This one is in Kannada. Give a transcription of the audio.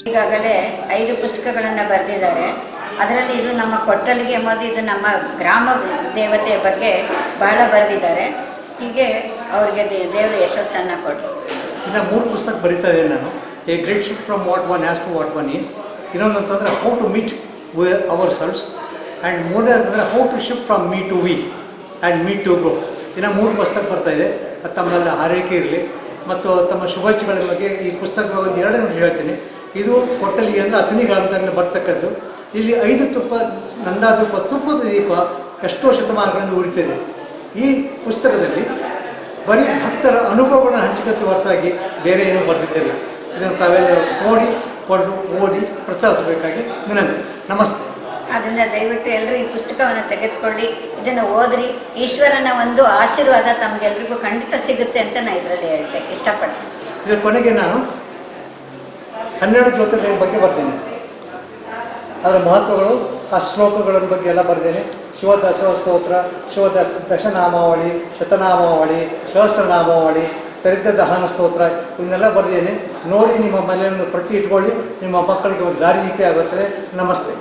ಈಗಾಗಲೇ 5 ಪುಸ್ತಕಗಳನ್ನು ಬರೆದಿದ್ದಾರೆ. ಅದರಲ್ಲಿ ಇದು ನಮ್ಮ ಕೊಟ್ಟಲಿಗೆ ಎಂಬುದು ಇದು ನಮ್ಮ ಗ್ರಾಮ ದೇವತೆಯ ಬಗ್ಗೆ ಬಹಳ ಬರೆದಿದ್ದಾರೆ. ಹೀಗೆ ಅವರಿಗೆ ದೇವರು ಯಶಸ್ಸನ್ನು ಕೊಟ್ಟರು. ಇನ್ನು 3 ಪುಸ್ತಕ ಬರೀತಾ ಇದ್ದೇನೆ ನಾನು. A great shift from what one has to what one is. ಇನ್ನೊಂದು ಅಂತಂದರೆ how to meet ourselves. And ಮೂರನೇ ಅಂತಂದರೆ how to shift from me to we and me to grow. ಇನ್ನು 3 ಪುಸ್ತಕ ಬರ್ತಾಯಿದೆ. ಅದು ತಮ್ಮಲ್ಲಿ ಹಾರೈಕೆ ಇರಲಿ ಮತ್ತು ತಮ್ಮ ಶುಭಾಶಯಗಳ ಬಗ್ಗೆ ಈ ಪುಸ್ತಕಗಳ ಒಂದು 2 ನಿಮಿಷ ಹೇಳ್ತೀನಿ. ಇದು ಕೊಟ್ಟಲಿಗೆ ಅಂದರೆ ಅಥಣಿ ಗ್ರಾಮದಲ್ಲಿ ಬರ್ತಕ್ಕದ್ದು. ಇಲ್ಲಿ 5 ನಂದಾದೀಪ ತುಪ್ಪದ ದೀಪ ಎಷ್ಟೋ ಶತಮಾನಗಳಿಂದ ಉಳಿಸಿದೆ. ಈ ಪುಸ್ತಕದಲ್ಲಿ ಬರೀ ಭಕ್ತರ ಅನುಭವಗಳನ್ನು ಹಂಚಿಕಟ್ಟು ಹೊರತಾಗಿ ಬೇರೆ ಏನೂ ಬರೆದಿದ್ದಿಲ್ಲ. ಇದನ್ನು ತಾವೆಲ್ಲ ಓದಿ ಪ್ರಚಾರಿಸಬೇಕಾಗಿ ವಿನಂತಿ. ನಮಸ್ತೆ. ಅದನ್ನು ದಯವಿಟ್ಟು ಎಲ್ಲರೂ ಈ ಪುಸ್ತಕವನ್ನು ತೆಗೆದುಕೊಳ್ಳಿ, ಇದನ್ನು ಓದ್ರಿ. ಈಶ್ವರನ ಒಂದು ಆಶೀರ್ವಾದ ತಮಗೆಲ್ರಿಗೂ ಖಂಡಿತ ಸಿಗುತ್ತೆ ಅಂತ ನಾನು ಇದರಲ್ಲಿ ಹೇಳ್ತೆ ಇಷ್ಟಪಡ್ತೀನಿ. ಇದರ ಕೊನೆಗೆ ನಾನು 12 ಜ್ಯೋತಿರ್ಲಿಂಗ ಬಗ್ಗೆ ಬರ್ತೇನೆ. ಅದರ ಮಹತ್ವಗಳು, ಆ ಶ್ಲೋಕಗಳ ಬಗ್ಗೆ ಎಲ್ಲ ಬರೆದೇನೆ. ಶಿವದಾಸ ಸ್ತೋತ್ರ, ಶಿವದಾಸ ದಶನಾಮಾವಳಿ, ಶತನಾಮಾವಳಿ, ಸಹಸ್ರನಾಮಾವಳಿ, ದರಿದ್ರ ದಹನ ಸ್ತೋತ್ರ ಇವನ್ನೆಲ್ಲ ಬರೆದೇನೆ. ನೋಡಿ ನಿಮ್ಮ ಮನೆಯನ್ನು ಪ್ರತಿ ಇಟ್ಕೊಳ್ಳಿ. ನಿಮ್ಮ ಮಕ್ಕಳಿಗೆ ಒಂದು ದಾರಿದೀಪೆ ಆಗುತ್ತದೆ. ನಮಸ್ತೆ.